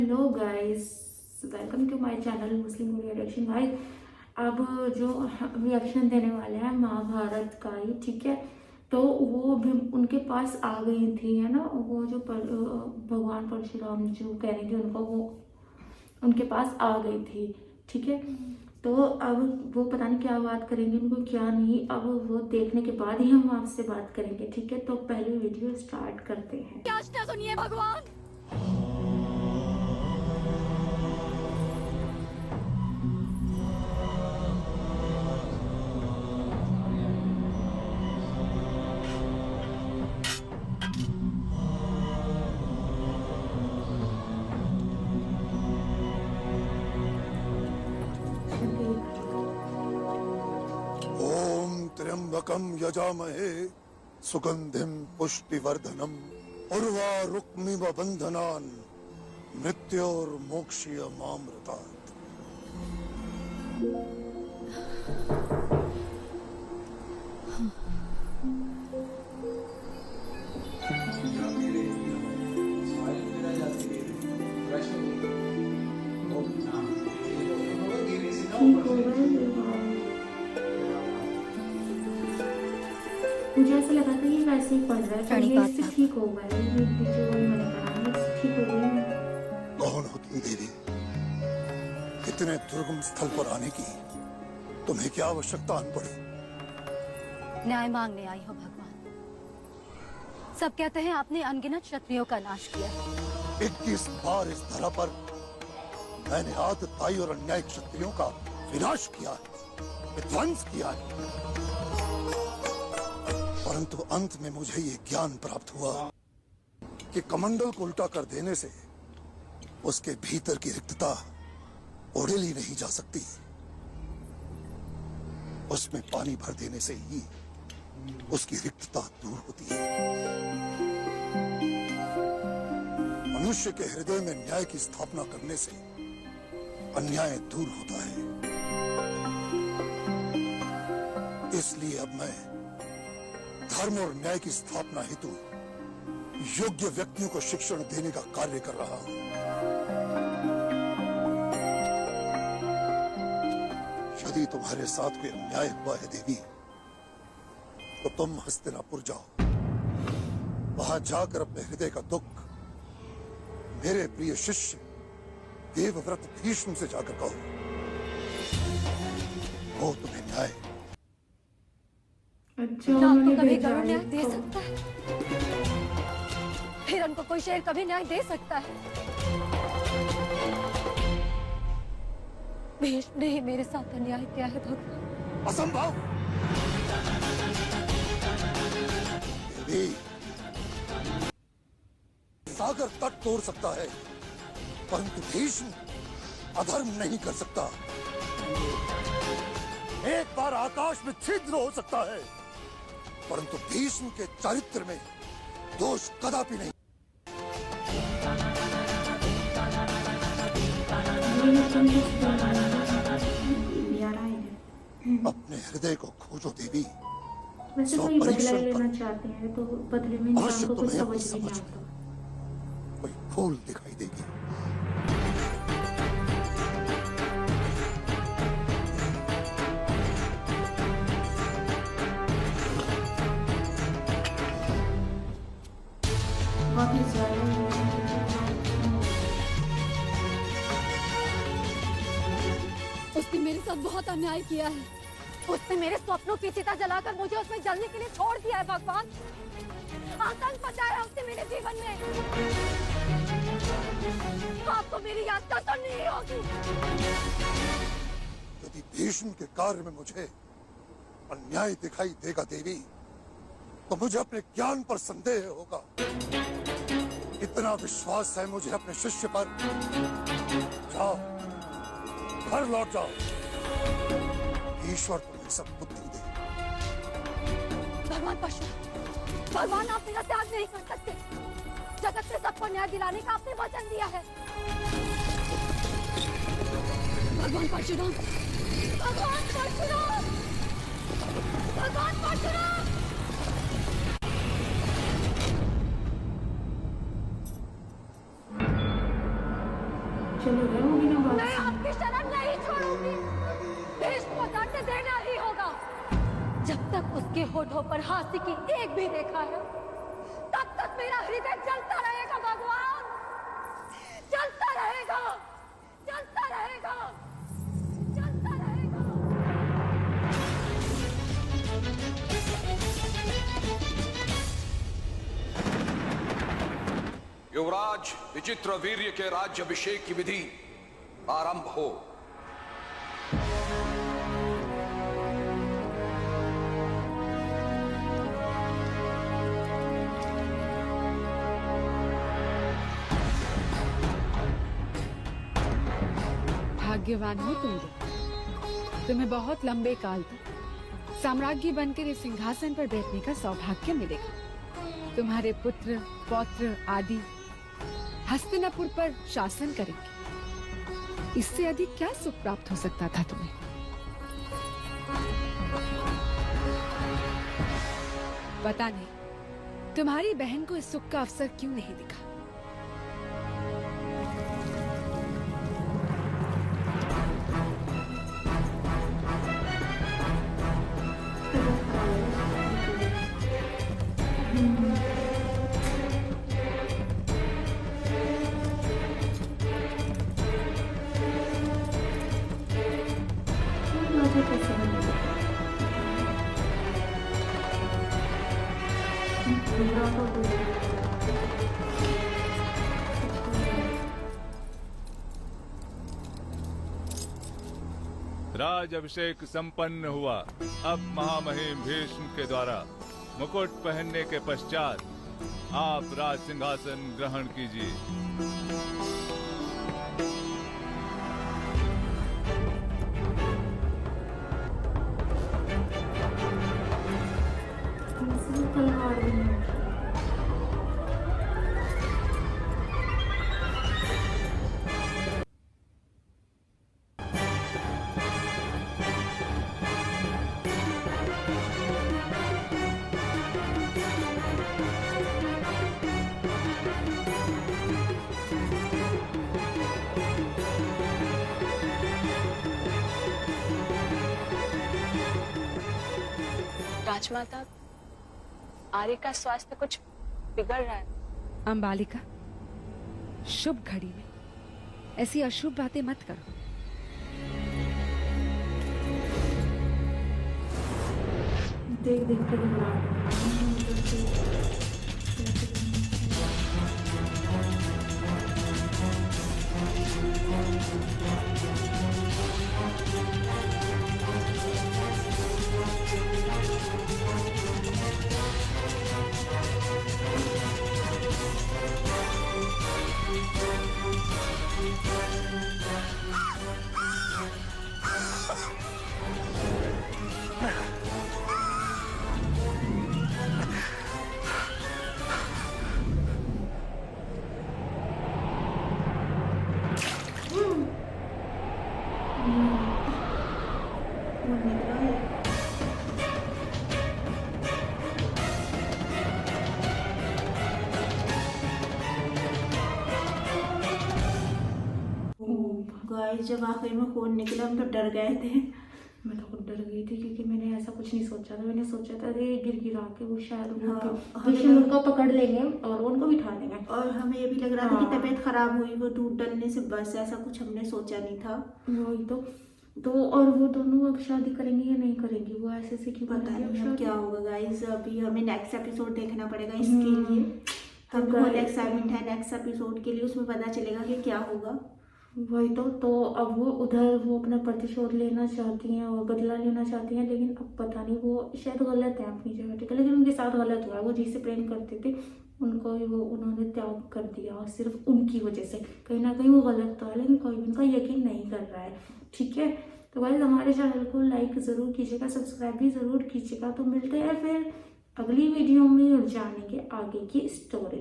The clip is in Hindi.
Hello guys, welcome to my channel Muslim media reaction. Guys, अब जो रिएक्शन देने वाले हैं महाभारत का ही, ठीक है। तो वो भी उनके पास आ गई थी, है ना। वो जो भगवान परशुराम जो कह रही थी उनको, वो उनके पास आ गई थी, ठीक है। तो अब वो पता नहीं क्या बात करेंगे, उनको क्या नहीं, अब वो देखने के बाद ही हम आपसे बात करेंगे, ठीक है। तो पहले वीडियो स्टार्ट करते हैं। याचना सुनिए भगवान। ओम त्र्यंबकम यजामहे सुगंधिम पुष्टिवर्धनम उर्वारुक्मिव बंधनान मृत्योर्मोक्षीयमामृतात्। ठीक हो गए। मुझे ऐसा लगा था ये वैसे ही पढ़ रहा है, पर ये इससे ठीक हो गया। ये जो मैंने पढ़ा है इससे ठीक हो गई। कौन हो तुम देवी? इतने दुर्गम स्थल पर आने की तुम्हें क्या आवश्यकता आन पड़ी? न्याय मांगने आई हो भगवान। सब कहते हैं आपने अनगिनत क्षत्रियों का नाश किया है। 21 बार इस धरा पर मैंने आतताई और अन्यायी क्षत्रियों का विनाश किया है, विध्वंस किया है। परंतु अंत में मुझे ये ज्ञान प्राप्त हुआ कि कमंडल को उल्टा कर देने से उसके भीतर की रिक्तता उड़ेली नहीं जा सकती। उसमें पानी भर देने से ही उसकी रिक्तता दूर होती है। मनुष्य के हृदय में न्याय की स्थापना करने से अन्याय दूर होता है। इसलिए अब मैं धर्म और न्याय की स्थापना हेतु योग्य व्यक्तियों को शिक्षण देने का कार्य कर रहा हूं। यदि तुम्हारे साथ कोई अन्याय हुआ है देवी, तो तुम हस्तिनापुर जाओ। वहां जाकर अपने हृदय का दुख मेरे प्रिय शिष्य देवव्रत भीष्म से जाकर कहो। वो तुम्हें न्याय आपको कभी गरुड़ न्याय दे सकता है? हिरण को कोई शेर कभी न्याय दे सकता है? भीष्म ने ही मेरे साथ अन्याय किया है भगवान। असंभव। देवी, सागर तट तोड़ सकता है, परंतु भीष्म अधर्म नहीं कर सकता। एक बार आकाश में छिद्र हो सकता है, परंतु भीष्म के चरित्र में दोष कदापि नहीं। अपने हृदय को खोजो देवी। वैसे कोई बदला लेना चाहते हैं तो बदले में इंसान को कुछ समझ नहीं आता। कोई फूल दिखाई देगी। उसने मेरे साथ बहुत अन्याय किया है। उसने मेरे स्वप्नों की चिता जलाकर मुझे उसमें जलने के लिए छोड़ दिया है भगवान। आतंक मचाया है उसने मेरे जीवन में। आपको मेरी याद तो नहीं होगी। यदि भीष्म के कार्य में मुझे अन्याय दिखाई देगा देवी, तो मुझे अपने ज्ञान पर संदेह होगा। इतना विश्वास है मुझे अपने शिष्य पर। जाओ, घर लौट जाओ। ईश्वर तुम्हें सब बुद्धि दे। भगवान भगवान, आप मेरा त्याग नहीं कर सकते। जगत से सबको न्याय दिलाने का आपने वचन दिया है। भगवान परशुराम, भगवान परशुराम, भगवान परशुराम। चले गए वो बिना बात मैं आपकी शरण नहीं छोड़ूंगी। भीष्म को दंड देना ही होगा। जब तक उसके होठों पर हास्य की एक भी रेखा है, तब तक मेरा हृदय जलता रहेगा भगवान, जलता रहेगा, जलता रहेगा, जलता रहेगा। युवराज विचित्र वीर्य के राज्य अभिषेक की विधि आरंभ हो। भाग्यवान हो तुम लोग। तुम्हें बहुत लंबे काल तक साम्राज्ञी बनकर इस सिंहासन पर बैठने का सौभाग्य मिलेगा। तुम्हारे पुत्र पौत्र आदि हस्तिनापुर पर शासन करेंगे। इससे अधिक क्या सुख प्राप्त हो सकता था तुम्हें? पता नहीं तुम्हारी बहन को इस सुख का अवसर क्यों नहीं दिखा। कैसे बनेगा? बुरा तो बुरा। राज अभिषेक संपन्न हुआ। अब महामहिम भीष्म के द्वारा मुकुट पहनने के पश्चात आप राज सिंहासन ग्रहण कीजिए। तलवार भी नहीं उठी। राजमाता, आर्य का स्वास्थ्य कुछ बिगड़ रहा है। अंबालिका, शुभ घड़ी में ऐसी अशुभ बातें मत करो। देख देख कर घबरा वो निकला है। गाइस जब आखिर में खून निकला हम तो डर गए थे। मैं तो खुद डर गई थी क्योंकि मैंने ऐसा कुछ नहीं सोचा था। मैंने सोचा था अरे गिरा के वो शायद हमें उनको पकड़ लेंगे और उनको बिठा देंगे। और हमें ये भी लग रहा था कि हाँ। तबीयत खराब हुई वो दूध डलने से, बस ऐसा कुछ हमने सोचा नहीं था। वही तो और वो दोनों अब शादी करेंगे या नहीं करेंगे, वो ऐसे से क्यों पता करेंगे अब नहीं अब शादी? क्या होगा गाइस। अभी हमें नेक्स्ट एपिसोड देखना पड़ेगा इसके लिए। तो हमें बहुत guys- एक्साइटमेंट है नेक्स्ट एपिसोड के लिए। उसमें पता चलेगा कि क्या होगा। वही तो अब वो उधर वो अपना प्रतिशोध लेना चाहती हैं और बदला लेना चाहती हैं, लेकिन अब पता नहीं वो शायद गलत है अपनी जगह, ठीक है, लेकिन उनके साथ गलत हुआ है। वो जिससे प्रेम करते थे उनको ही वो उन्होंने त्याग कर दिया और सिर्फ उनकी वजह से। कहीं ना कहीं वो गलत तो है लेकिन कोई भी उनका यकीन नहीं कर रहा है, ठीक है। तो गाइस हमारे चैनल को लाइक ज़रूर कीजिएगा, सब्सक्राइब भी ज़रूर कीजिएगा। तो मिलते हैं फिर अगली वीडियो में और जानेंगे आगे की स्टोरी।